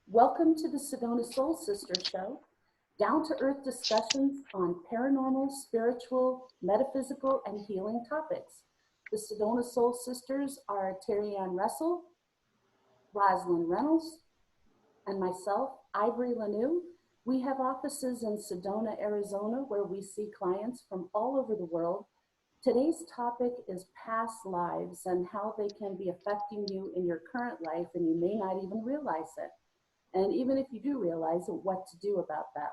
Welcome to the Sedona Soul Sisters Show, down-to-earth discussions on paranormal, spiritual, metaphysical, and healing topics. The Sedona Soul Sisters are Terry Ann Russell, Rosalind Reynolds, and myself, Ivory Lanou. We have offices in Sedona, Arizona, where we see clients from all over the world. Today's topic is past lives and how they can be affecting you in your current life, and you may not even realize it. And even if you do realize it, what to do about that.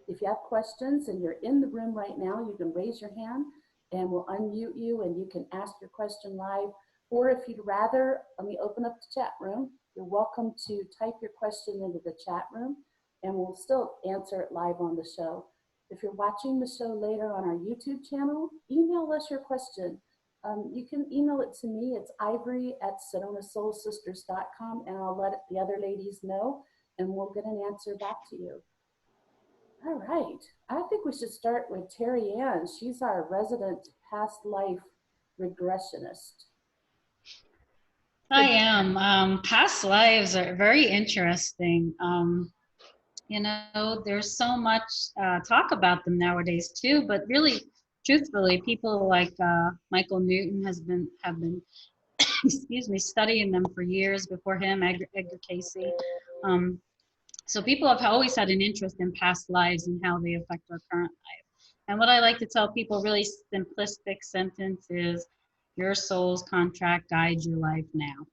If you have questions and you're in the room right now, you can raise your hand and we'll unmute you and you can ask your question live. Or if you'd rather, let me open up the chat room. You're welcome to type your question into the chat room and we'll still answer it live on the show. If you're watching the show later on our YouTube channel, email us your question. You can email it to me. It's ivory@sedonasoulsisters.com, and I'll let the other ladies know, and we'll get an answer back to you. All right. I think we should start with Terry Ann. She's our resident past life regressionist. I am. Past lives are very interesting. There's so much talk about them nowadays too, but really, truthfully, people like Michael Newton have been excuse me, studying them for years before him, Edgar Casey. So people have always had an interest in past lives and how they affect our current life. And what I like to tell people, really simplistic sentence, is your soul's contract guides your life now.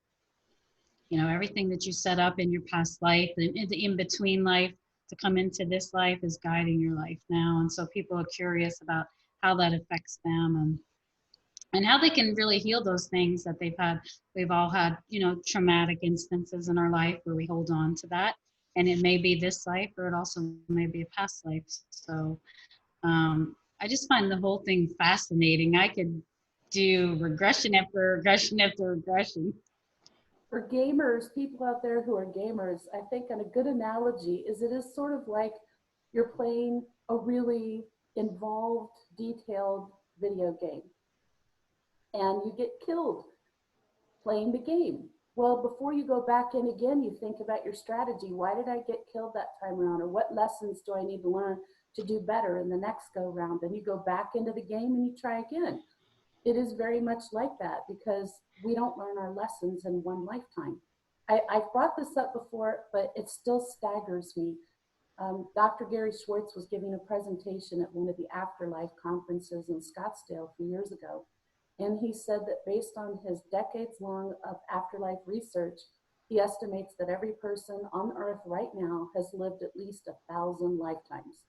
You know, everything that you set up in your past life and in the in-between life to come into this life is guiding your life now. And so people are curious about how that affects them and how they can really heal those things that they've had. We've all had, traumatic instances in our life where we hold on to that. And it may be this life, or it also may be a past life. So I just find the whole thing fascinating. I could do regression after regression after regression. For gamers, people out there who are gamers, I think a good analogy is it is sort of like you're playing a really involved, detailed video game. And you get killed playing the game. Well, before you go back in again, you think about your strategy. Why did I get killed that time around? Or what lessons do I need to learn to do better in the next go round? And you go back into the game and you try again. It is very much like that because we don't learn our lessons in one lifetime. I've brought this up before, but it still staggers me. Dr. Gary Schwartz was giving a presentation at one of the afterlife conferences in Scottsdale a few years ago. And he said that based on his decades long of afterlife research, he estimates that every person on earth right now has lived at least 1,000 lifetimes.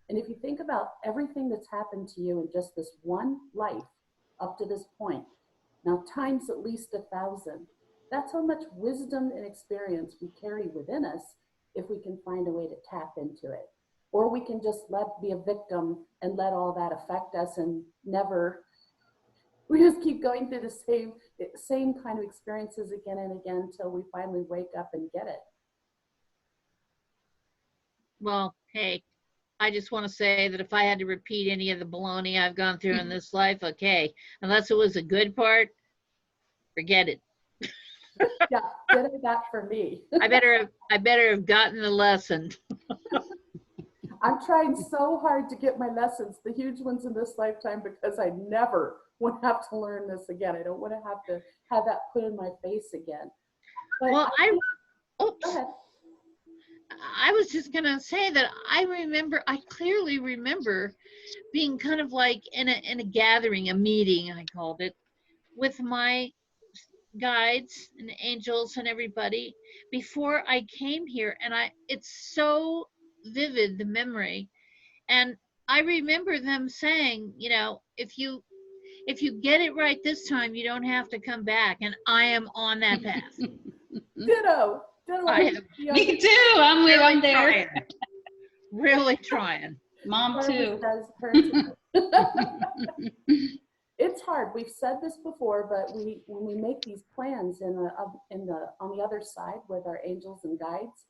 And if you think about everything that's happened to you in just this one life up to this point, now times at least 1,000, that's how much wisdom and experience we carry within us if we can find a way to tap into it. Or we can just be a victim and let all that affect us and we just keep going through the same kind of experiences again and again until we finally wake up and get it. Well, hey, I just want to say that if I had to repeat any of the baloney I've gone through in this life, okay, unless it was a good part, forget it. Yeah, get that for me. I better have gotten the lesson. I'm trying so hard to get my lessons, the huge ones in this lifetime, because I never want to have to learn this again. I don't want to have that put in my face again. But well, go ahead. I was just gonna say that I clearly remember being kind of like in a gathering, a meeting, I called it, with my guides and angels and everybody before I came here, and it's so vivid, the memory. And I remember them saying, if you get it right this time, you don't have to come back. And I am on that path. Ditto. Me too. I'm there. Really trying. Mom too. It's hard. We've said this before, but when we make these plans on the other side with our angels and guides,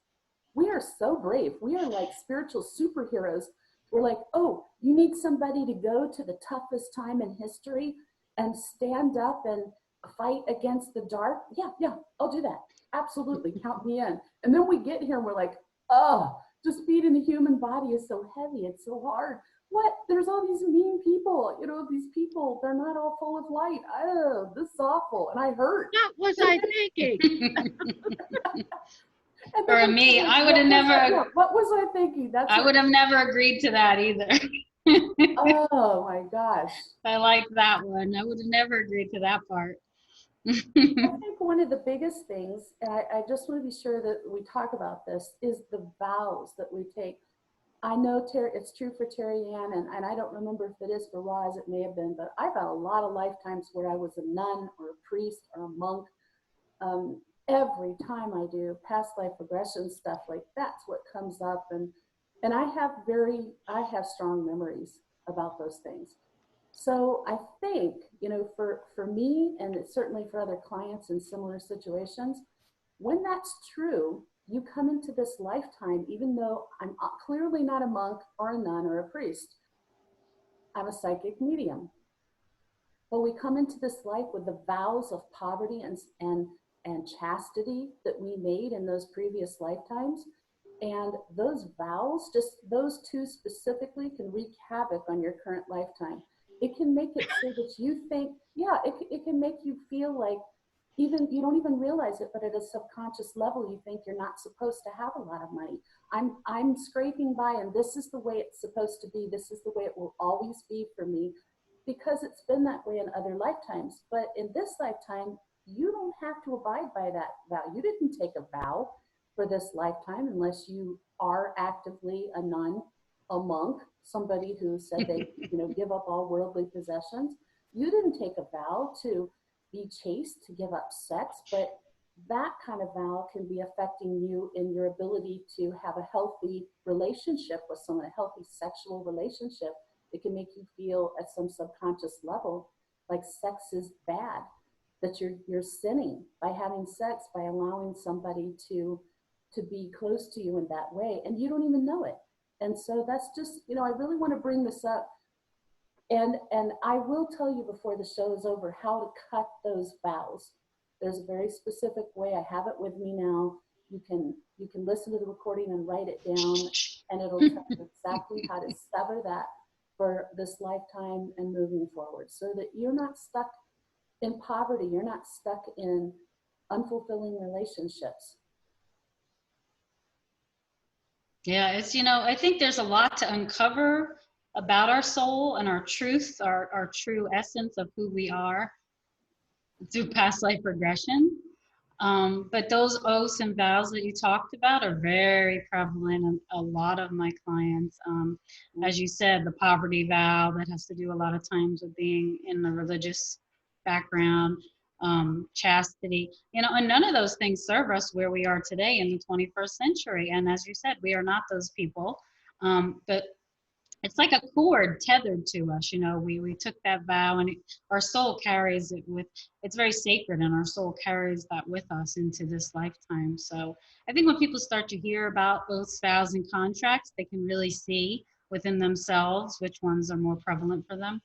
we are so brave. We are like spiritual superheroes. We're like, oh, you need somebody to go to the toughest time in history and stand up and fight against the dark? Yeah, I'll do that. Absolutely, count me in. And then we get here and we're like, oh, just feeding the human body is so heavy. It's so hard. What? There's all these mean people. You know, these people, they're not all full of light. Oh, this is awful. And I hurt. What was I thinking? For me, I would have never. What was I thinking? I would have never agreed to that either. Oh my gosh. I like that one. I would have never agreed to that part. I think one of the biggest things, and I just want to be sure that we talk about this, is the vows that we take. I know it's true for Terry Ann, and I don't remember if it is for Roz, it may have been, but I've had a lot of lifetimes where I was a nun or a priest or a monk. Every time I do past life regression stuff, like that's what comes up, and I have strong memories about those things. So I think, you know, for me, and it's certainly for other clients in similar situations, when that's true, you come into this lifetime, even though I'm clearly not a monk or a nun or a priest, I'm a psychic medium. But we come into this life with the vows of poverty and chastity that we made in those previous lifetimes. And those vows, just those two specifically, can wreak havoc on your current lifetime. It can make it so that you think, it can make you feel like even you don't even realize it, but at a subconscious level, you think you're not supposed to have a lot of money. I'm scraping by, and this is the way it's supposed to be. This is the way it will always be for me, because it's been that way in other lifetimes. But in this lifetime, you don't have to abide by that vow. You didn't take a vow for this lifetime unless you are actively a nun, a monk, somebody who said they give up all worldly possessions. You didn't take a vow to be chaste, to give up sex, but that kind of vow can be affecting you in your ability to have a healthy relationship with someone, a healthy sexual relationship. It can make you feel at some subconscious level like sex is bad, that you're sinning by having sex, by allowing somebody to be close to you in that way, and you don't even know it. And so that's just, I really want to bring this up. And I will tell you before the show is over how to cut those vows. There's a very specific way. I have it with me now. You can listen to the recording and write it down, and it'll tell you exactly how to sever that for this lifetime and moving forward, so that you're not stuck in poverty. You're not stuck in unfulfilling relationships. Yeah, it's, I think there's a lot to uncover about our soul and our truth, our true essence of who we are through past life regression. But those oaths and vows that you talked about are very prevalent in a lot of my clients. As you said, the poverty vow, that has to do a lot of times with being in the religious background. Chastity, and none of those things serve us where we are today in the 21st century. And as you said, we are not those people. But it's like a cord tethered to us. We took that vow, and our soul carries it with, it's very sacred, and our soul carries that with us into this lifetime. So I think when people start to hear about oaths, vows, and contracts, they can really see within themselves which ones are more prevalent for them.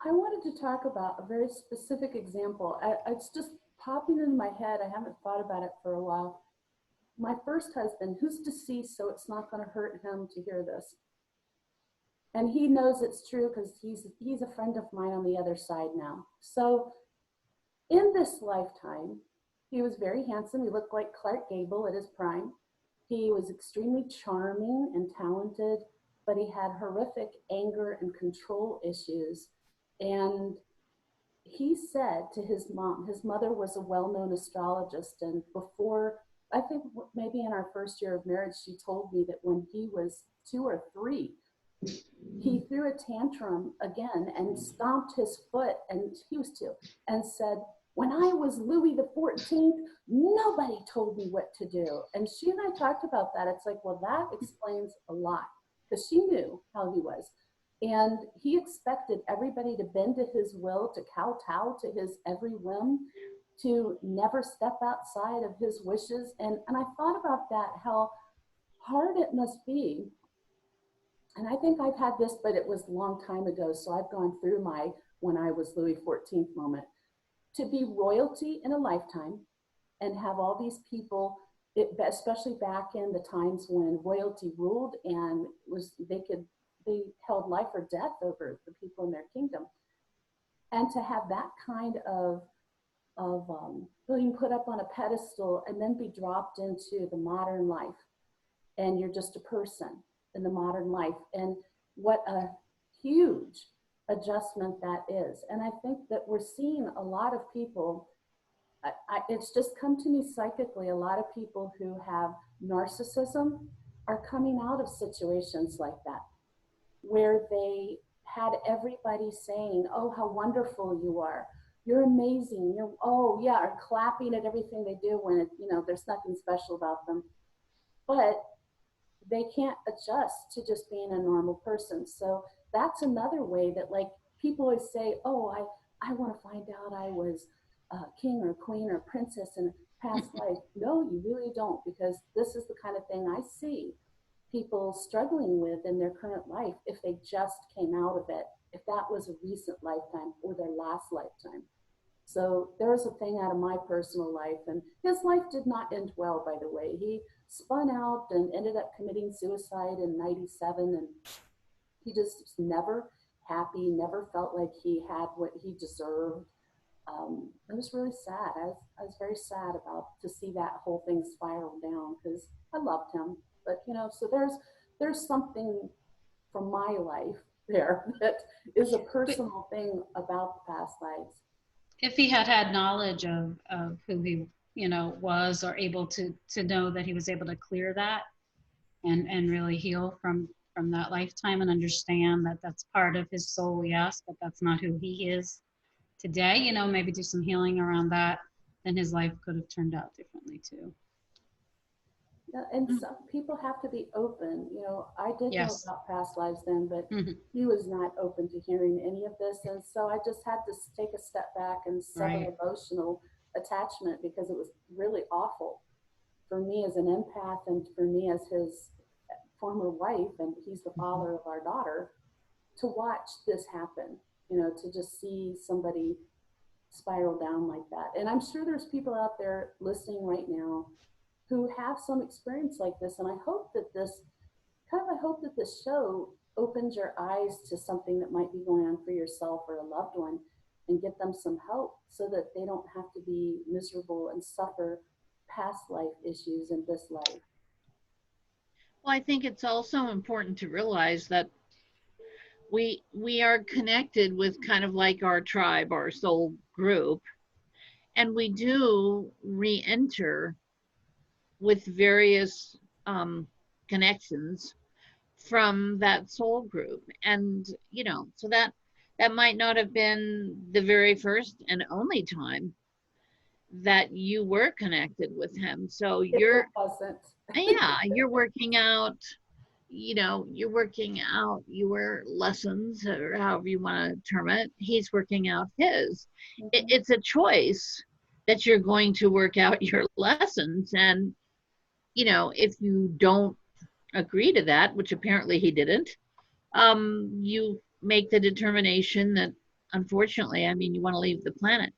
I wanted to talk about a very specific example. It's just popping into my head. I haven't thought about it for a while. My first husband, who's deceased, so it's not going to hurt him to hear this. And he knows it's true because he's a friend of mine on the other side now. So in this lifetime, he was very handsome. He looked like Clark Gable at his prime. He was extremely charming and talented, but he had horrific anger and control issues. And he said to his mother was a well-known astrologist, and before, I think maybe in our first year of marriage, she told me that when he was 2 or 3, he threw a tantrum again and stomped his foot, and he was 2, and said, "When I was Louis the 14th, nobody told me what to do." And she and I talked about that. It's like, well, that explains a lot, because she knew how he was. And he expected everybody to bend to his will, to kowtow to his every whim, to never step outside of his wishes. And I thought about that, how hard it must be. And I think I've had this, but it was a long time ago. So I've gone through my when I was Louis XIV moment, to be royalty in a lifetime and have all these people, especially back in the times when royalty ruled and they held life or death over the people in their kingdom, and to have that kind of being put up on a pedestal and then be dropped into the modern life, and you're just a person in the modern life, and what a huge adjustment that is. And I think that we're seeing a lot of people, it's just come to me psychically, a lot of people who have narcissism are coming out of situations like that, where they had everybody saying, oh, how wonderful you are. You're amazing. You're, oh yeah, or clapping at everything they do when it, there's nothing special about them. But they can't adjust to just being a normal person. So that's another way that, like, people always say, oh, I want to find out I was a king or queen or princess in a past life. No, you really don't, because this is the kind of thing I see people struggling with in their current life if they just came out of it, if that was a recent lifetime or their last lifetime. So there was a thing out of my personal life, and his life did not end well, by the way. He spun out and ended up committing suicide in 97, and he just was never happy, never felt like he had what he deserved. It was really sad. I was very sad to see that whole thing spiral down, because I loved him. But so there's something from my life there that is a personal thing about the past lives. If he had had knowledge of who he was, or able to know that he was able to clear that and really heal from that lifetime, and understand that that's part of his soul, yes, but that's not who he is today, maybe do some healing around that, then his life could have turned out differently too. Yeah, and some people have to be open. I did know about past lives then, but he was not open to hearing any of this. And so I just had to take a step back and sever emotional attachment, because it was really awful for me as an empath, and for me as his former wife, and he's the father of our daughter, to watch this happen, to just see somebody spiral down like that. And I'm sure there's people out there listening right now who have some experience like this. And I hope that this show opens your eyes to something that might be going on for yourself or a loved one, and get them some help, so that they don't have to be miserable and suffer past life issues in this life. Well, I think it's also important to realize that we are connected with kind of like our tribe, our soul group, and we do re-enter with various connections from that soul group. And so that might not have been the very first and only time that you were connected with him. So you're working out your lessons, or however you want to term it. He's working out his. It's a choice that you're going to work out your lessons. And if you don't agree to that, which apparently he didn't, you make the determination that, unfortunately, you want to leave the planet.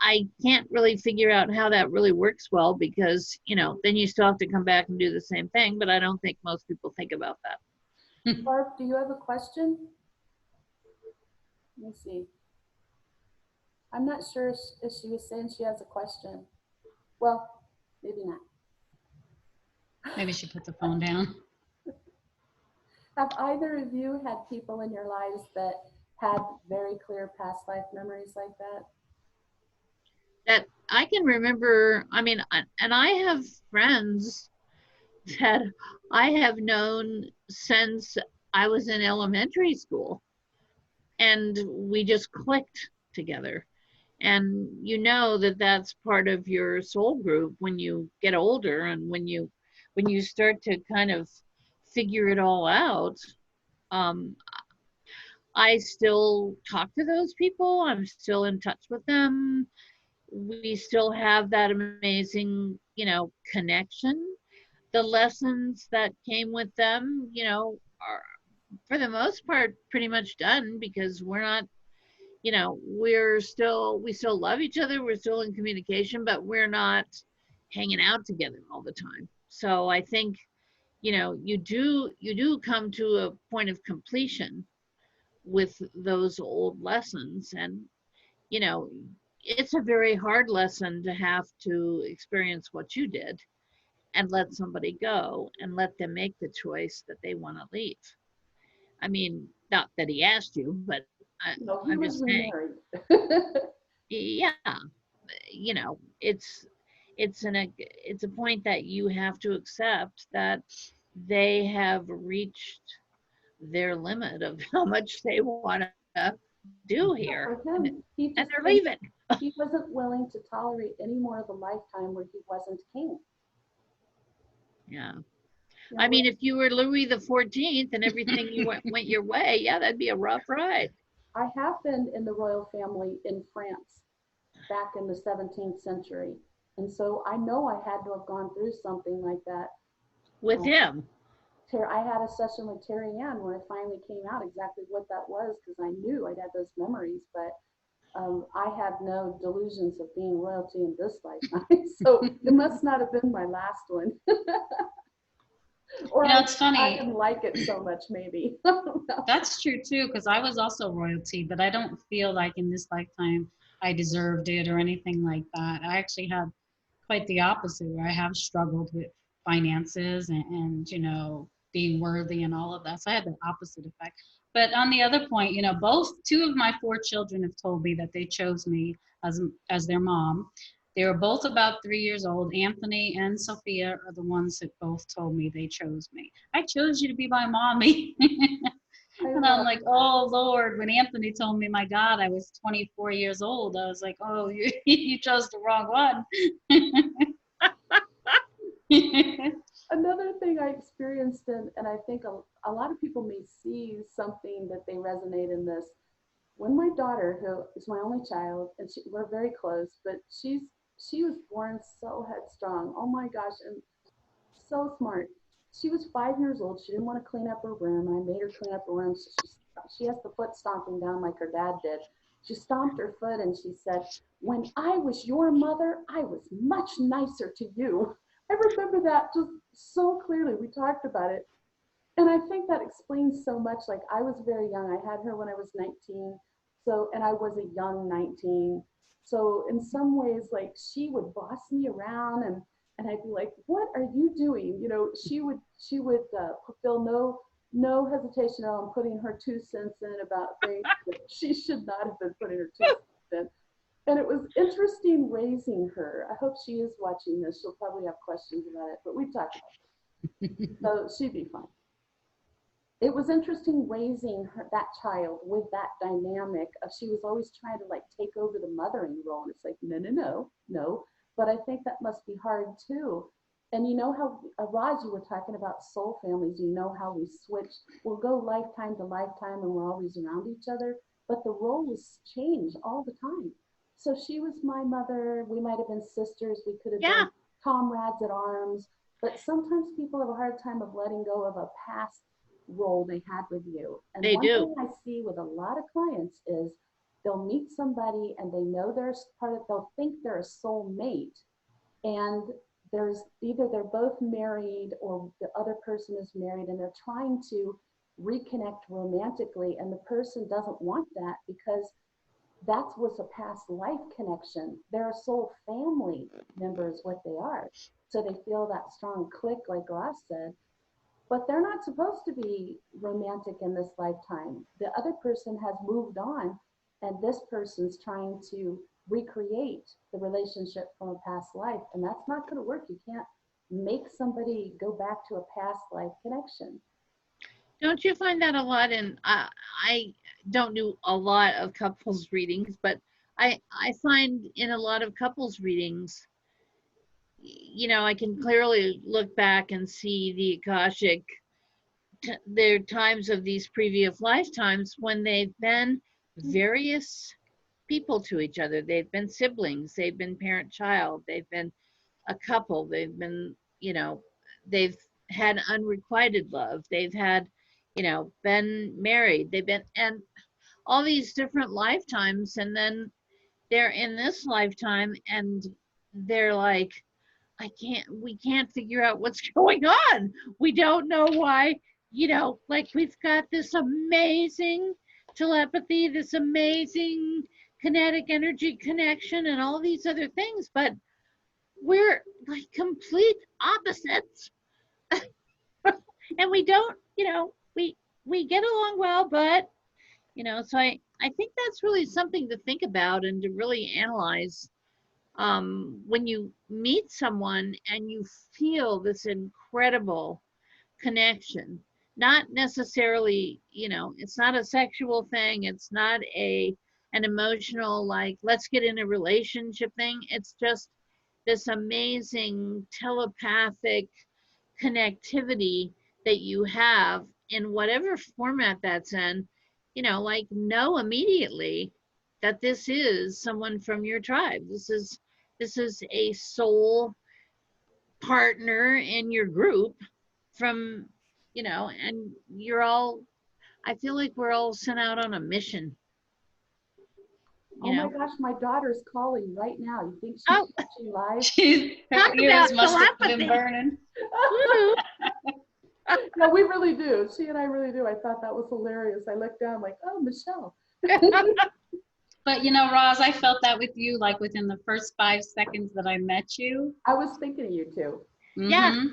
I can't really figure out how that really works well, because then you still have to come back and do the same thing. But I don't think most people think about that. Barb, do you have a question? Let me see. I'm not sure if she was saying she has a question. Well, maybe not. Maybe she put the phone down. Have either of you had people in your lives that had very clear past life memories like that? That I can remember. And I have friends that I have known since I was in elementary school, and we just clicked together. And that's part of your soul group when you get older, and when you start to kind of figure it all out. I still talk to those people. I'm still in touch with them. We still have that amazing, connection. The lessons that came with them, are for the most part pretty much done, because we're not you know, we still love each other, we're still in communication, but we're not hanging out together all the time. So I think, you know, you do come to a point of completion with those old lessons. And you know, it's a very hard lesson to have to experience what you did and let somebody go and let them make the choice that they want to leave. I mean, not that he asked you, but No, he I'm was just saying, remarried. yeah, you know, it's a point that you have to accept that they have reached their limit of how much they want to do here, For him, he and just they're couldn't, leaving. he wasn't willing to tolerate any more of a lifetime where he wasn't king. Yeah. You I know, mean, if you were Louis the 14th and everything you went your way, yeah, that'd be a rough ride. I have been in the royal family in France back in the 17th century. And so I know I had to have gone through something like that. With Uh, him. I had a session with Terry Ann where it finally came out exactly what that was because I knew I'd had those memories, but I had no delusions of being royalty in this lifetime. So it must not have been my last one. Or You know, it's I funny. didn't like it so much, maybe. That's true too, because I was also royalty, but I don't feel like in this lifetime I deserved it or anything like that. I actually had quite the opposite, where I have struggled with finances and you know, being worthy and all of that. So I had the opposite effect. But on the other point, you know, both two of my four children have told me that they chose me as their mom. They were both about 3 years old. Anthony and Sophia are the ones that both told me they chose me. I chose you to be my mommy. I And I'm love like, that. oh Lord, when Anthony told me, my God, I was 24 years old, I was like, oh, you, you chose the wrong one. Another thing I experienced, and I think a lot of people may see something that they resonate in this. When my daughter, who is my only child, and we're very close, but she was born so headstrong. Oh my gosh, and so smart. She was 5 years old. She didn't want to clean up her room. I made her clean up her room. So she has the foot stomping down like her dad did. She stomped her foot and she said, "When I was your mother, I was much nicer to you." I remember that just so clearly. We talked about it. And I think that explains so much. Like I was very young. I had her when I was 19. So, and I was a young 19. So in some ways, like she would boss me around and I'd be like, what are you doing? You know, she would fulfill no hesitation on putting her 2 cents in about things that she should not have been putting her 2 cents in. And it was interesting raising her. I hope she is watching this. She'll probably have questions about it, but we talked about it. So she'd be fine. It was interesting raising her, that child with that dynamic of she was always trying to like take over the mothering role. And it's like, no, no, no, no. But I think that must be hard too. And you know how, Raj, you were talking about soul families, you know how we switch, we'll go lifetime to lifetime and we're always around each other, but the roles change all the time. So she was my mother, we might have been sisters, we could have Yeah, been comrades at arms, but sometimes people have a hard time of letting go of a past role they had with you. And they one do. thing I see with a lot of clients is they'll meet somebody and they know they're part of, they'll think they're a soul mate. And there's either they're both married or the other person is married and they're trying to reconnect romantically. And the person doesn't want that because that was a past life connection. They're a soul family member, is what they are. So they feel that strong click, like Ross said, but they're not supposed to be romantic in this lifetime. The other person has moved on, and this person's trying to recreate the relationship from a past life, and that's not going to work. You can't make somebody go back to a past life connection. Don't you find that a lot? And I don't do a lot of couples readings, but I find in a lot of couples readings, you know, I can clearly look back and see the Akashic, there are times of these previous lifetimes when they've been various people to each other. They've been siblings, they've been parent child, they've been a couple, they've been, you know, they've had unrequited love, they've had, you know, been married, they've been, and all these different lifetimes, and then they're in this lifetime and they're like, we can't figure out what's going on. We don't know why, like we've got this amazing telepathy, this amazing kinetic energy connection, and all these other things, but we're like complete opposites. And we don't, we get along well, but, so I think that's really something to think about and to really analyze when you meet someone and you feel this incredible connection. Not necessarily, it's not a sexual thing. It's not an emotional, like, let's get in a relationship thing. It's just this amazing telepathic connectivity that you have in whatever format that's in, like know immediately that this is someone from your tribe. This is a soul partner in your group from, and you're all, I feel like we're all sent out on a mission. Oh my gosh, my daughter's calling right now. You think she's Oh, watching live? Her ears must have been burning. No, we really do. She and I really do. I thought that was hilarious. I looked down like, oh, Michelle. But Roz, I felt that with you, like within the first 5 seconds that I met you. I was thinking of you too. Mm-hmm. Yeah.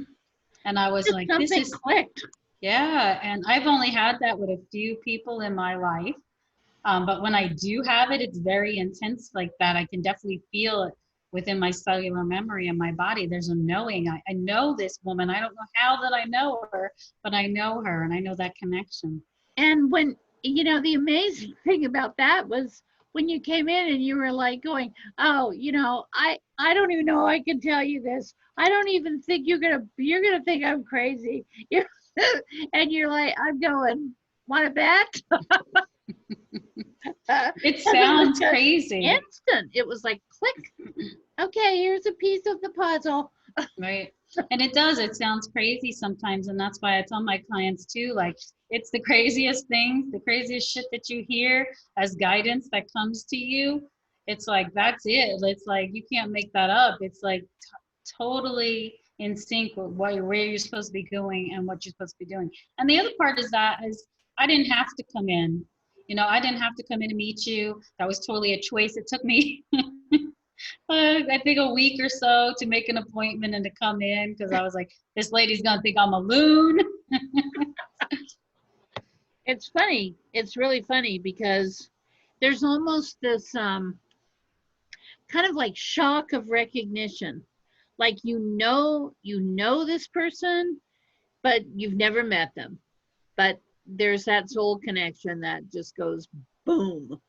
And I was like, this is clicked. Yeah. And I've only had that with a few people in my life. But when I do have it, it's very intense like that. I can definitely feel it within my cellular memory and my body. There's a knowing. I know this woman. I don't know how that I know her, but I know her and I know that connection. And when, the amazing thing about that was when you came in and you were like going, oh, I don't even know I can tell you this. I don't even think you're gonna think I'm crazy. And you're like, I'm going, want to bet? It sounds crazy. Instant. It was like click. Okay, here's a piece of the puzzle. Right. And it does. It sounds crazy sometimes. And that's why I tell my clients too, like, it's the craziest things, the craziest shit that you hear as guidance that comes to you. It's like, that's it. It's like, you can't make that up. It's like totally in sync with where you're supposed to be going and what you're supposed to be doing. And the other part is I didn't have to come in. I didn't have to come in to meet you. That was totally a choice. It took me, I think, a week or so to make an appointment and to come in because I was like, this lady's going to think I'm a loon. It's funny. It's really funny because there's almost this kind of like shock of recognition. Like, you know this person, but you've never met them. But there's that soul connection that just goes boom.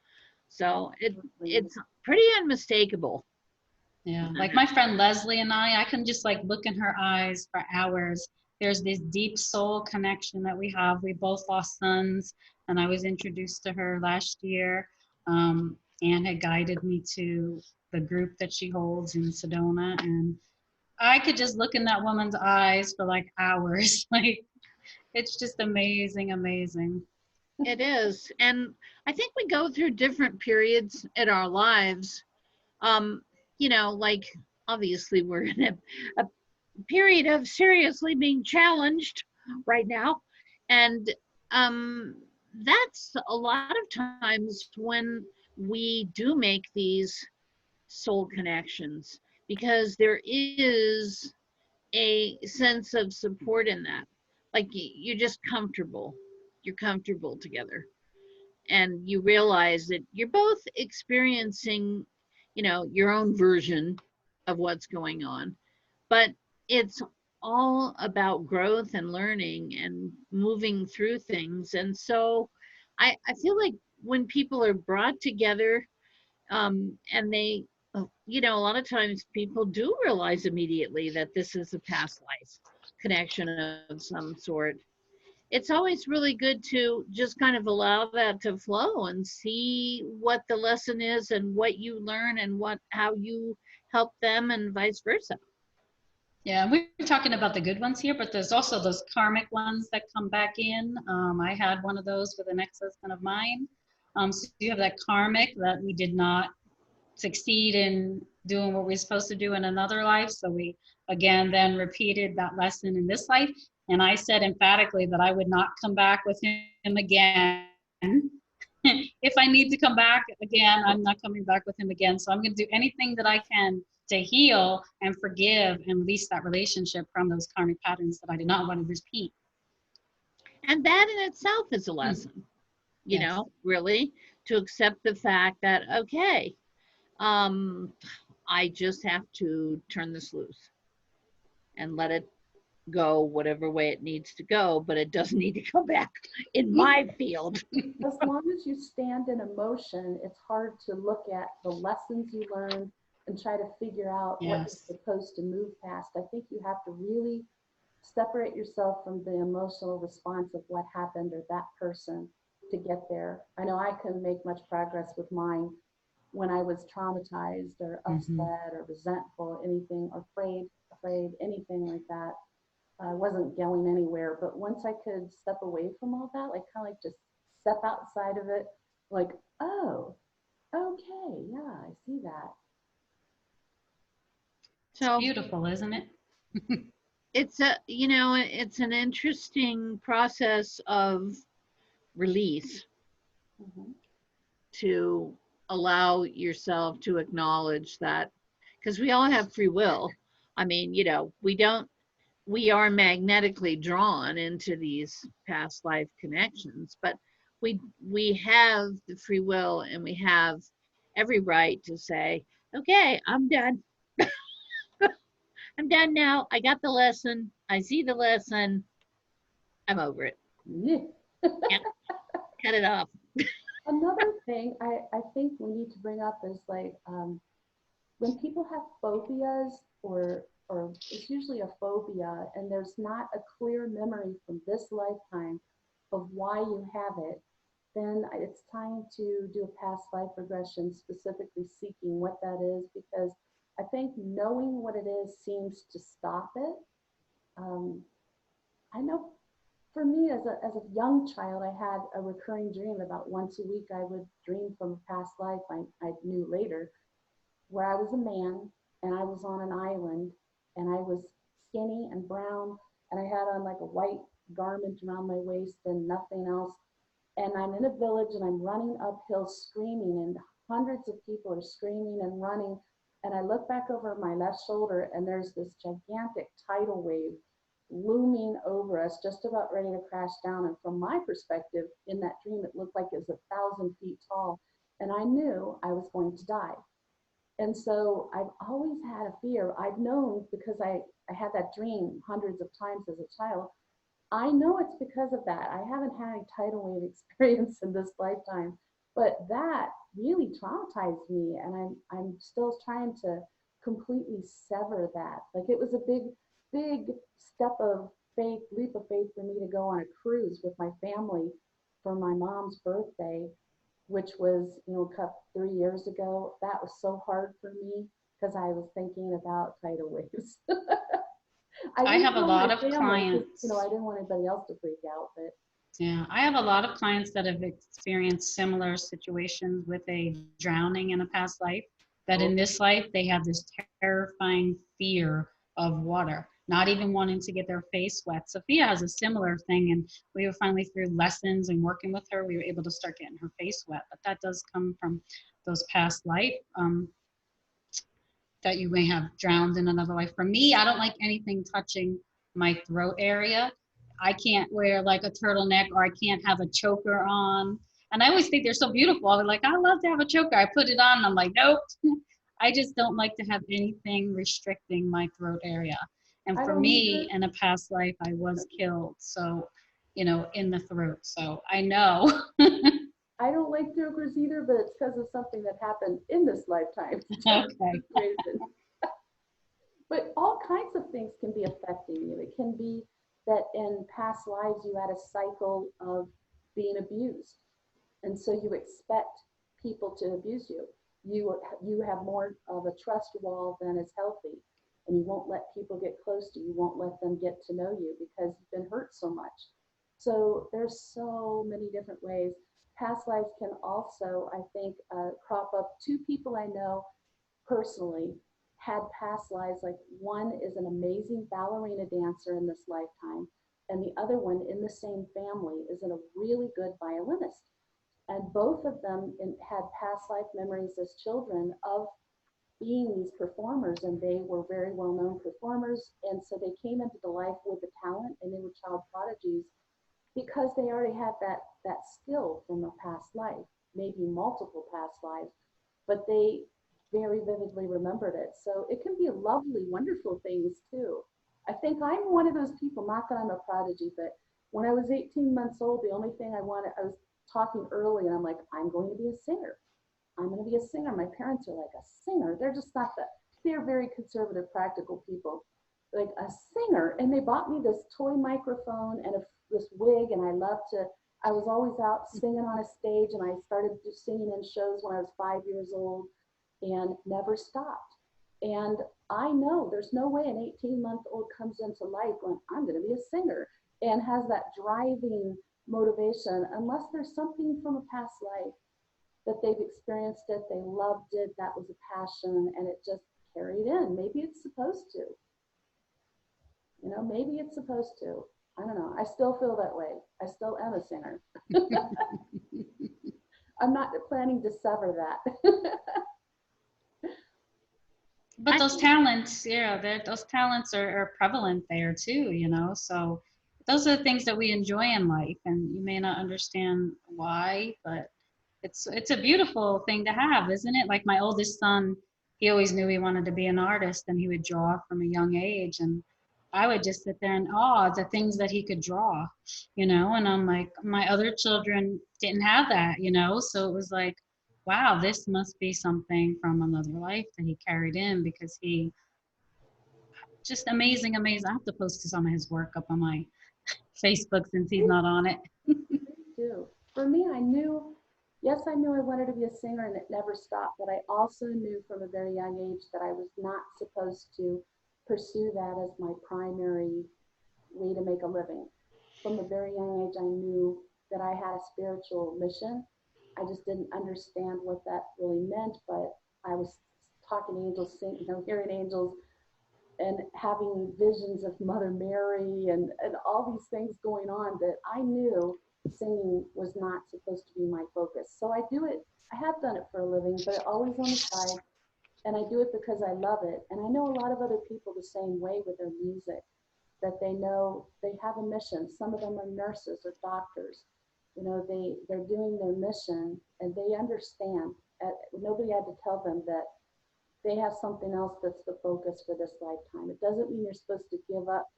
So it's pretty unmistakable. Yeah, like my friend Leslie and I can just like look in her eyes for hours. There's this deep soul connection that we have. We both lost sons, and I was introduced to her last year. Anne had guided me to the group that she holds in Sedona, and I could just look in that woman's eyes for like hours. Like, it's just amazing, amazing. It is. And I think we go through different periods in our lives. Like, obviously we're in a period of seriously being challenged right now. And that's a lot of times when we do make these soul connections, because there is a sense of support in that. Like, you're just comfortable. You're comfortable together. And you realize that you're both experiencing, your own version of what's going on. But it's all about growth and learning and moving through things. And so I feel like when people are brought together, and they, a lot of times people do realize immediately that this is a past life connection of some sort. It's always really good to just kind of allow that to flow and see what the lesson is and what you learn and how you help them and vice versa. Yeah, we're talking about the good ones here, but there's also those karmic ones that come back in. I had one of those with an ex-husband of mine. So you have that karmic that we did not succeed in doing what we're supposed to do in another life. So we again then repeated that lesson in this life. And I said emphatically that I would not come back with him again. If I need to come back again, I'm not coming back with him again. So I'm going to do anything that I can to heal and forgive and release that relationship from those karmic patterns that I did not want to repeat. And that in itself is a lesson, you Yes. know, really, to accept the fact that, okay, I just have to turn this loose and let it go whatever way it needs to go, but it doesn't need to come back in my field. As long as you stand in emotion, it's hard to look at the lessons you learned and try to figure out what Yes. you're supposed to move past. I think you have to really separate yourself from the emotional response of what happened or that person to get there. I know I couldn't make much progress with mine when I was traumatized or upset or resentful, anything, or afraid, anything like that. I wasn't going anywhere. But once I could step away from all that, like kind of like just step outside of it, like, oh, okay, yeah, I see that. So Beautiful, isn't it? it's a, you know, it's an interesting process of release Mhm. to allow yourself to acknowledge that, because we all have free will. I mean, you know, we are magnetically drawn into these past life connections, but we have the free will and we have every right to say, okay, I'm done. I'm done now. I got the lesson. I see the lesson. I'm over it. Yeah. Yeah, cut it off. Another thing I think we need to bring up is like when people have phobias or it's usually a phobia and there's not a clear memory from this lifetime of why you have it, then it's time to do a past life regression, specifically seeking what that is, because I think knowing what it is seems to stop it. Um, I know for me as a young child, I had a recurring dream about once a week I would dream from a past life I knew later, where I was a man and I was on an island and I was skinny and brown and I had on like a white garment around my waist and nothing else. And I'm in a village and I'm running uphill screaming and hundreds of people are screaming and running. And I look back over my left shoulder and there's this gigantic tidal wave looming over us, just about ready to crash down. And from my perspective, in that dream, it looked like it was 1,000 feet tall. And I knew I was going to die. And so I've always had a fear. I've known because I had that dream hundreds of times as a child. I know it's because of that. I haven't had a tidal wave experience in this lifetime, but that really traumatized me. And I'm still trying to completely sever that. Like it was a big step of faith, leap of faith for me to go on a cruise with my family for my mom's birthday, which was, you know, 3 years ago. That was so hard for me because I was thinking about tidal waves. I I didn't have a tell lot my of family because, you know, I clients. didn't want anybody else to freak out, but Yeah, I have a lot of clients that have experienced similar situations with a drowning in a past life, that in this life they have this terrifying fear of water, not even wanting to get their face wet. Sophia has a similar thing, and we were finally through lessons and working with her, we were able to start getting her face wet. But that does come from those past life that you may have drowned in another life. For me, I don't like anything touching my throat area. I can't wear like a turtleneck or I can't have a choker on. And I always think they're so beautiful. I'm like, I love to have a choker. I put it on and I'm like, nope. I just don't like to have anything restricting my throat area. And I for don't me, either. in a past life, I was killed. So, you know, in the throat. So I know. I don't like jokers either, but it's because of something that happened in this lifetime. Okay. Situation. But all kinds of things can be affecting you. It can be that in past lives you had a cycle of being abused. And so you expect people to abuse you. You have more of a trust wall than is healthy. And you won't let people get close to you. You won't let them get to know you because you've been hurt so much. So there's so many different ways. past lives can also, I think, crop up. Two people I know personally had past lives. Like one is an amazing ballerina dancer in this lifetime, and the other one in the same family is a really good violinist. And both of them had past life memories as children of being these performers, and they were very well known performers. And so they came into the life with the talent, and they were child prodigies because they already had that skill from a past life, maybe multiple past lives, but they very vividly remembered it. So it can be lovely, wonderful things too. I think I'm one of those people, not that I'm a prodigy, but when I was 18 months old, the only thing I wanted, I was talking early and I'm like, I'm going to be a singer. I'm going to be a singer. My parents are like, a singer? They're just not that. They're very conservative, practical people. Like, a singer. And they bought me this toy microphone and this wig, and I loved to. I was always out singing on a stage, and I started singing in shows when I was 5 years old and never stopped. And I know there's no way an 18-month-old comes into life going, I'm going to be a singer, and has that driving motivation unless there's something from a past life that they've experienced it, they loved it, that was a passion, and it just carried in. Maybe it's supposed to. You know, maybe it's supposed to. I don't know. I still feel that way. I still am a singer. I'm not planning to sever that. But those talents, yeah, those talents are prevalent there too, you know. So those are the things that we enjoy in life, and you may not understand why, but it's a beautiful thing to have, isn't it? Like my oldest son, he always knew he wanted to be an artist, and he would draw from a young age, and I would just sit there in awe at the things that he could draw, you know. And I'm like, my other children didn't have that, you know. So it was like, wow, this must be something from another life that he carried in, because he just amazing, amazing. I have to post some of his work up on my Facebook since he's not on it. Do. For me, I knew, yes, I knew I wanted to be a singer and it never stopped, but I also knew from a very young age that I was not supposed to pursue that as my primary way to make a living. From a very young age, I knew that I had a spiritual mission. I just didn't understand what that really meant, but I was talking to angels, hearing angels, and having visions of Mother Mary and all these things going on that I knew singing was not supposed to be my focus. So I do it, I have done it for a living, but always on the side. And I do it because I love it. And I know a lot of other people the same way with their music, that they know they have a mission. Some of them are nurses or doctors. You know, they're doing their mission and they understand. Nobody had to tell them that they have something else that's the focus for this lifetime. It doesn't mean you're supposed to give up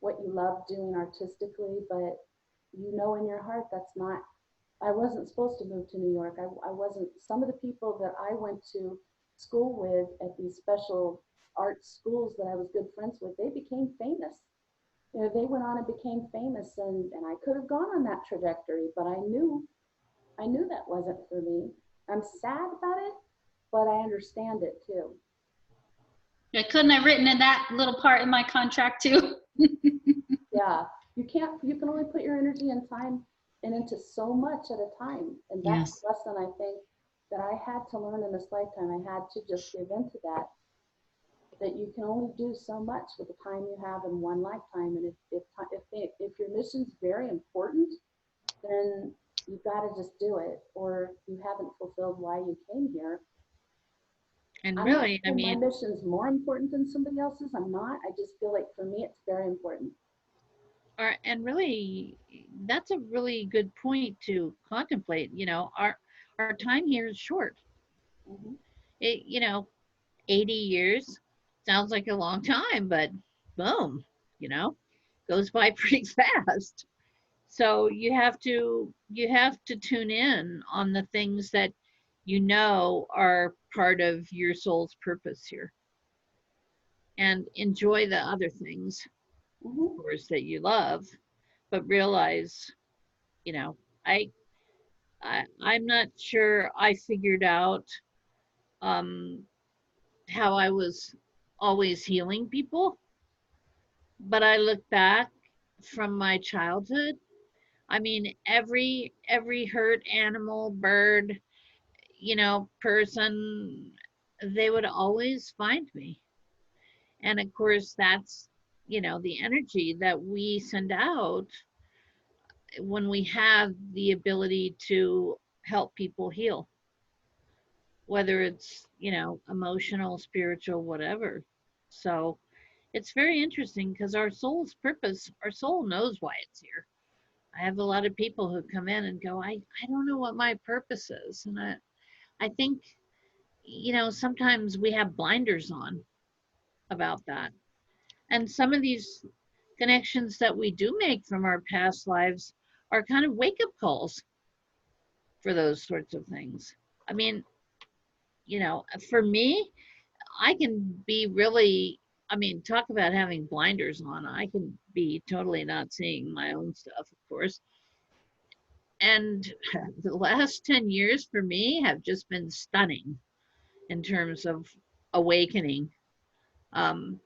what you love doing artistically, but you know in your heart that's not. I wasn't supposed to move to New York. I wasn't. Some of the people that I went to school with at these special arts schools that I was good friends with, they became famous. You know, they went on and became famous, and I could have gone on that trajectory, but I knew that wasn't for me. I'm sad about it, but I understand it too. I couldn't have written in that little part in my contract too. Yeah, you can't. You can only put your energy and time and into so much at a time, and that's Yes. the lesson I think that I had to learn in this lifetime. I had to just give into that. That you can only do so much with the time you have in one lifetime, and if your mission's very important, then you've got to just do it, or you haven't fulfilled why you came here. And I'm not really, I saying my mean, mission's more important than somebody else's. I'm not. I just feel like for me, it's very important. and really, that's a really good point to contemplate. You know, our time here is short. Hmm. It, 80 years sounds like a long time, but boom, you know, goes by pretty fast. So you have to tune in on the things that you know are part of your soul's purpose here, and enjoy the other things, of Hmm. course, that you love, but realize, you know, I, I'm not sure I figured out um, how I was always healing people, but I look back from my childhood I mean, every hurt animal, bird, person, they would always find me. And of course, that's, the energy that we send out when we have the ability to help people heal, whether it's, emotional, spiritual, whatever. So it's very interesting because our soul's purpose, our soul knows why it's here. I have a lot of people who come in and go, I don't know what my purpose is. And I think, sometimes we have blinders on about that. And some of these connections that we do make from our past lives are kind of wake up calls for those sorts of things. I mean, for me, I can be really, I mean, talk about having blinders on. I can be totally not seeing my own stuff, of course. And the last 10 years for me have just been stunning in terms of awakening, um,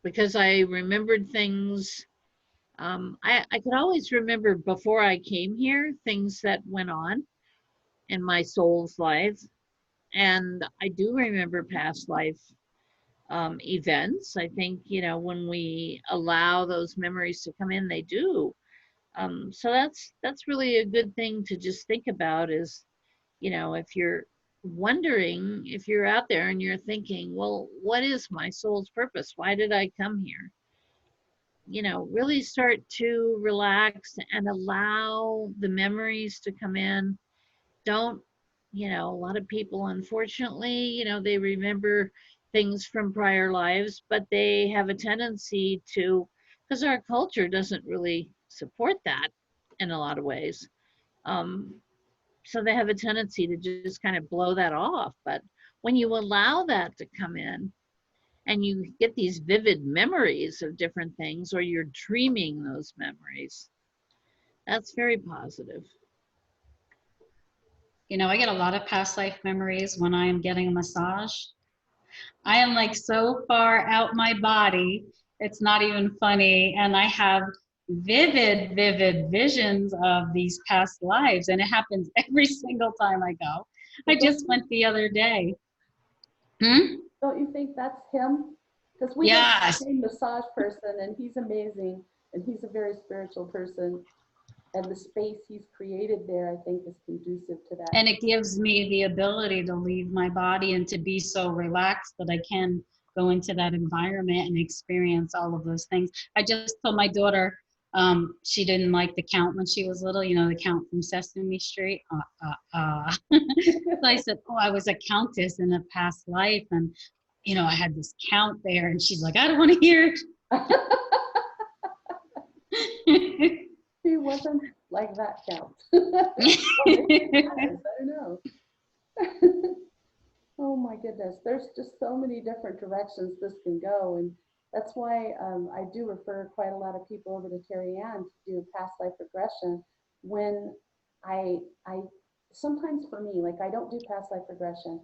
because I remembered things. I could always remember before I came here things that went on in my soul's life. And I do remember past life events. I think, when we allow those memories to come in, they do. So that's really a good thing to just think about is, if you're wondering, if you're out there and you're thinking, well, what is my soul's purpose? Why did I come here? Really start to relax and allow the memories to come in. Don't, a lot of people, unfortunately, they remember things from prior lives, but they have a tendency to, because our culture doesn't really support that in a lot of ways. Um, so they have a tendency to just kind of blow that off. But when you allow that to come in and you get these vivid memories of different things, or you're dreaming those memories, that's very positive. I get a lot of past life memories when I am getting a massage. I am like so far out my body, it's not even funny. And I have vivid visions of these past lives. And it happens every single time I go. I just went the other day. Don't you think that's him? Because we have the Yes. same massage person, and he's amazing, and he's a very spiritual person. And the space he's created there, I think, is conducive to that. And it gives me the ability to leave my body and to be so relaxed that I can go into that environment and experience all of those things. I just told my daughter she didn't like the count when she was little, the count from Sesame Street. So I said, oh, I was a countess in a past life. And, I had this count there. And she's like, I don't want to hear it. He wasn't like that count. I don't know. Oh my goodness, there's just so many different directions this can go, and that's why I do refer quite a lot of people over to Terry Ann to do past life regression. When I sometimes for me, like I don't do past life regression,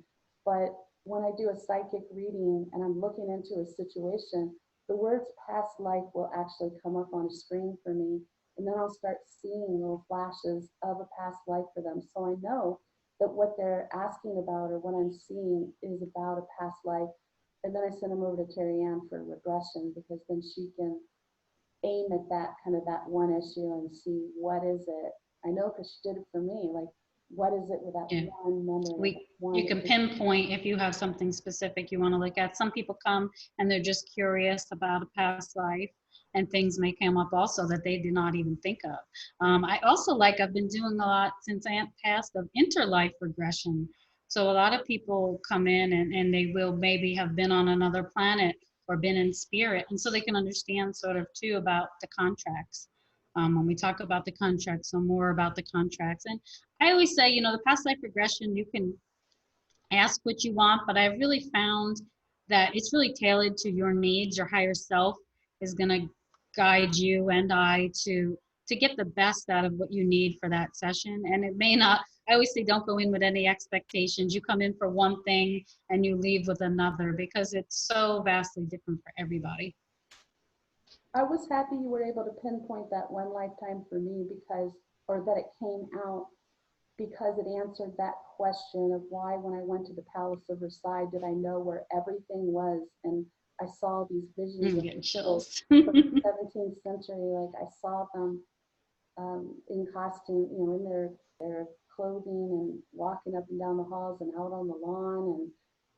but when I do a psychic reading and I'm looking into a situation, the words past life will actually come up on a screen for me, and then I'll start seeing little flashes of a past life for them. So I know that what they're asking about or what I'm seeing is about a past life. And then I send them over to Terry Ann for regression, because then she can aim at that kind of that one issue and see what is it. I know because she did it for me. Like, what is it with that one memory? You can pinpoint if you have something specific you want to look at. Some people come and they're just curious about a past life, and things may come up also that they did not even think of. I also I've been doing a lot since Aunt passed of interlife regression. So a lot of people come in and they will maybe have been on another planet or been in spirit. And so they can understand sort of too about the contracts. When we talk about the contracts, so more about the contracts. And I always say, the past life regression, you can ask what you want, but I've really found that it's really tailored to your needs. Your higher self is going to guide you and I to get the best out of what you need for that session. And it may not, I always say, don't go in with any expectations. You come in for one thing and you leave with another, because it's so vastly different for everybody. I was happy you were able to pinpoint that one lifetime for me because, or that it came out because it answered that question of why, when I went to the Palace of Versailles, did I know where everything was? And I saw these visions I'm of getting people chills. from the 17th century. Like I saw them in costume, you know, in their clothing and walking up and down the halls and out on the lawn and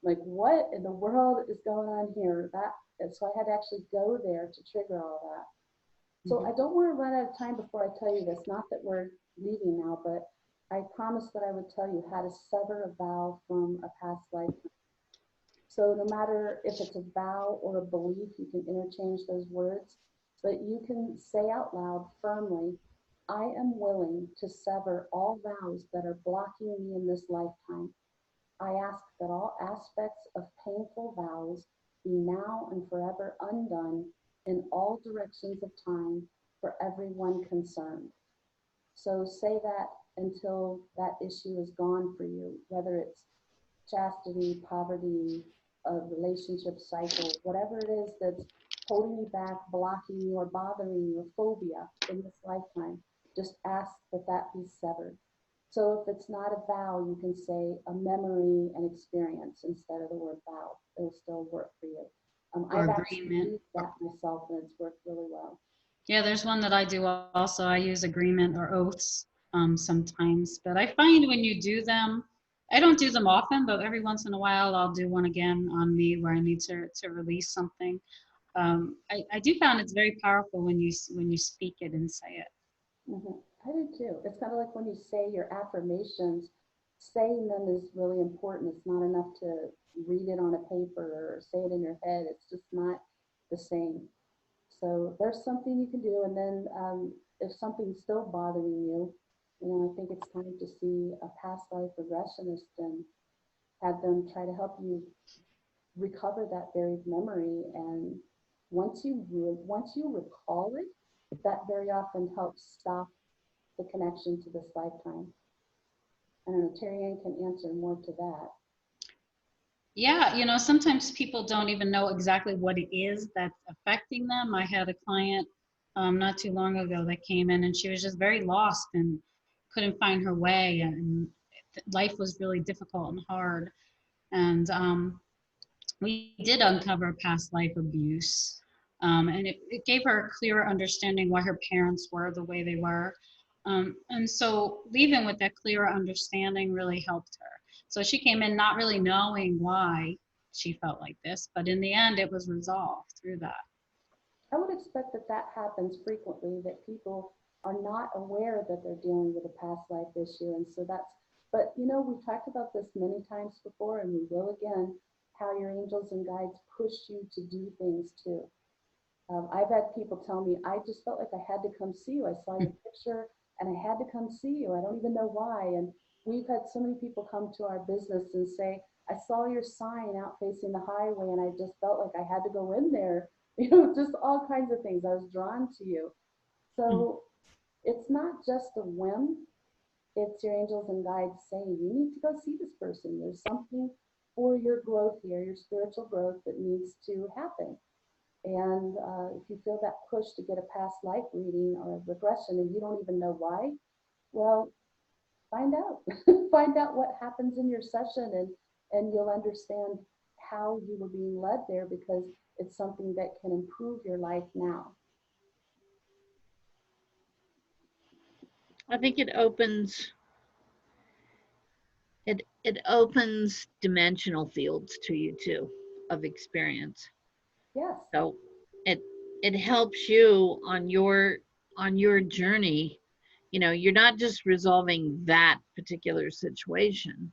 like what in the world is going on here? That and so I had to actually go there to trigger all that. So Mhm. I don't want to run out of time before I tell you this. Not that we're leaving now, but I promised that I would tell you how to sever a vow from a past life. So no matter if it's a vow or a belief, you can interchange those words, but you can say out loud firmly, I am willing to sever all vows that are blocking me in this lifetime. I ask that all aspects of painful vows be now and forever undone in all directions of time for everyone concerned. So say that until that issue is gone for you, whether it's chastity, poverty, a relationship cycle, whatever it is that's holding you back, blocking you, or bothering you, phobia in this lifetime, just ask that that be severed. So if it's not a vow, you can say a memory and experience instead of the word vow. It'll still work for you. Or I've actually agreement. used that myself and it's worked really well. Yeah, there's one that I do also. I use agreement or oaths sometimes, but I find when you do them, I don't do them often, but every once in a while I'll do one again on me where I need to release something. I do find it's very powerful when you speak it and say it. I do too. It's kind of like when you say your affirmations, saying them is really important. It's not enough to read it on a paper or say it in your head. It's just not the same. So there's something you can do. And then if something's still bothering you, you know, I think it's time to see a past life regressionist and have them try to help you recover that buried memory. And once you recall it, that very often helps stop the connection to this lifetime. I don't know, Terry Ann can answer more to that. Yeah, sometimes people don't even know exactly what it is that's affecting them. I had a client not too long ago that came in and she was just very lost and couldn't find her way, and life was really difficult and hard. And we did uncover past life abuse. And it gave her a clearer understanding why her parents were the way they were. And so leaving with that clearer understanding really helped her. So she came in not really knowing why she felt like this, but in the end, it was resolved through that. I would expect that that happens frequently, that people are not aware that they're dealing with a past life issue. And so that's, but you know, we've talked about this many times before, and we will again, how your angels and guides push you to do things too. I've had people tell me, I just felt like I had to come see you. I saw your picture and I had to come see you. I don't even know why. And we've had so many people come to our business and say, I saw your sign out facing the highway and I just felt like I had to go in there. You know, just all kinds of things. I was drawn to you. So it's not just a whim, it's your angels and guides saying, you need to go see this person. There's something for your growth here, your spiritual growth that needs to happen. And if you feel that push to get a past life reading or a regression and you don't even know why, well, find out. Find out what happens in your session and you'll understand how you were being led there because it's something that can improve your life now. I think it opens dimensional fields to you too of experience. Yes. So it it helps you on your journey. You know, you're not just resolving that particular situation.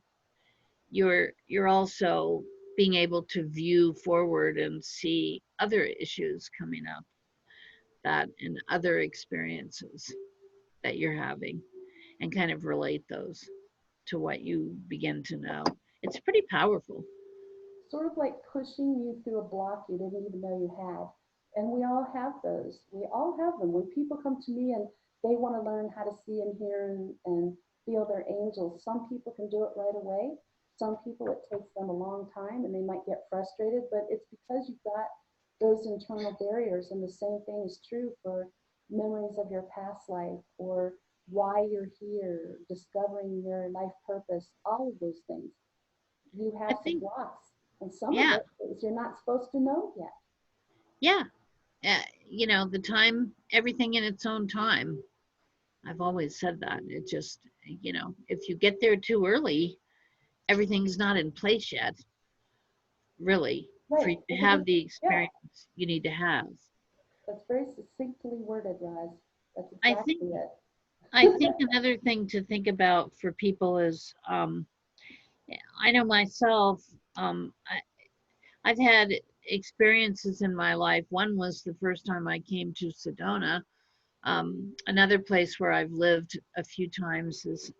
You're also being able to view forward and see other issues coming up that and other experiences that you're having and kind of relate those to what you begin to know. It's pretty powerful. Sort of like pushing you through a block you didn't even know you had. And we all have those. We all have them. When people come to me and they want to learn how to see and hear and feel their angels, some people can do it right away. Some people it takes them a long time and they might get frustrated, but it's because you've got those internal barriers. And the same thing is true for memories of your past life, or why you're here, discovering your life purpose, all of those things. You I have some think, blocks, and some of yeah, it is you're not supposed to know yet. yeah. You know, the time, everything in its own time. I've always said that. It just, you know, if you get there too early, everything's not in place yet, really, for Right. you to have the Yeah, experience you need to have. that's very succinctly worded, Roz. That's I think exactly it. I think another thing to think about for people is, I know myself, I've had experiences in my life. One was the first time I came to Sedona. Another place where I've lived a few times is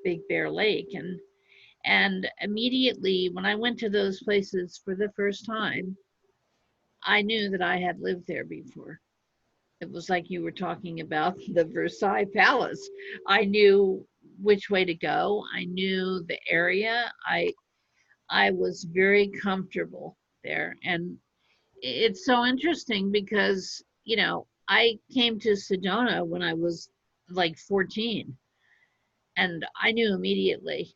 Big Bear Lake, and immediately when I went to those places for the first time, I knew that I had lived there before. It was like you were talking about the Versailles Palace. I knew which way to go. I knew the area. I was very comfortable there. And it's so interesting because, you know, I came to Sedona when I was like 14, and I knew immediately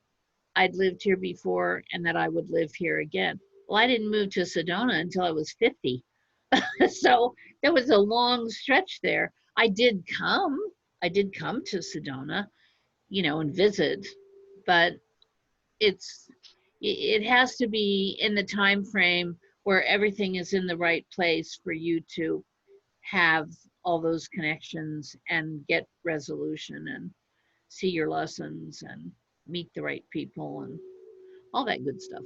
I'd lived here before and that I would live here again. Well, I didn't move to Sedona until I was 50. So there was a long stretch there. I did come to Sedona, you know, and visit, but it's it has to be in the time frame where everything is in the right place for you to have all those connections and get resolution and see your lessons and meet the right people and all that good stuff.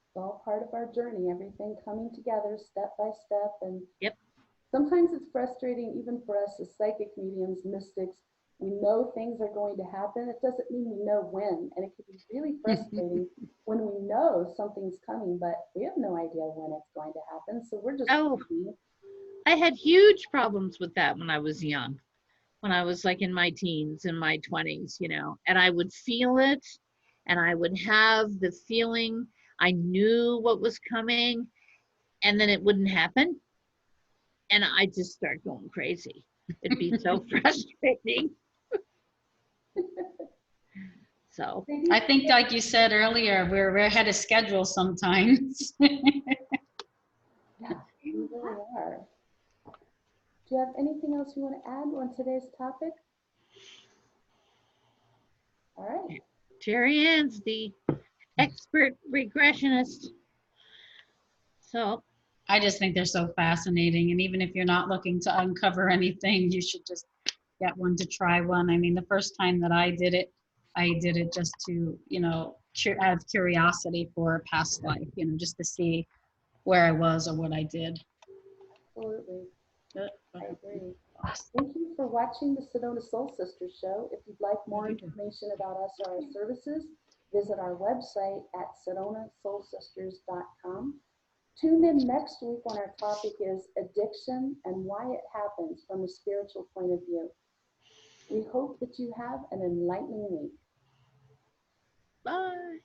It's all part of our journey, everything coming together step by step. And Yep. sometimes it's frustrating, even for us as psychic mediums, mystics. We know things are going to happen. It doesn't mean we know when. And it can be really frustrating when we know something's coming, but we have no idea when it's going to happen. So we're just Oh, waiting. I had huge problems with that when I was young, when I was like in my teens, in my 20s, you know, and I would feel it and I would have the feeling I knew what was coming, and then it wouldn't happen. And I just start going crazy. It'd be so frustrating. So, I think, like you said earlier, we're ahead of schedule sometimes. Yeah, we really are. Do you have anything else you want to add on today's topic? All right. Terry Ann's the expert regressionist. So, I just think they're so fascinating. And even if you're not looking to uncover anything, you should just get one to try one. I mean, the first time that I did it just to, out of curiosity for a past life, just to see where I was or what I did. Absolutely. I agree. Thank you for watching the Sedona Soul Sisters Show. If you'd like more information about us or our services, visit our website at sedonasoulsisters.com. Tune in next week when our topic is addiction and why it happens from a spiritual point of view. We hope that you have an enlightening week. bye.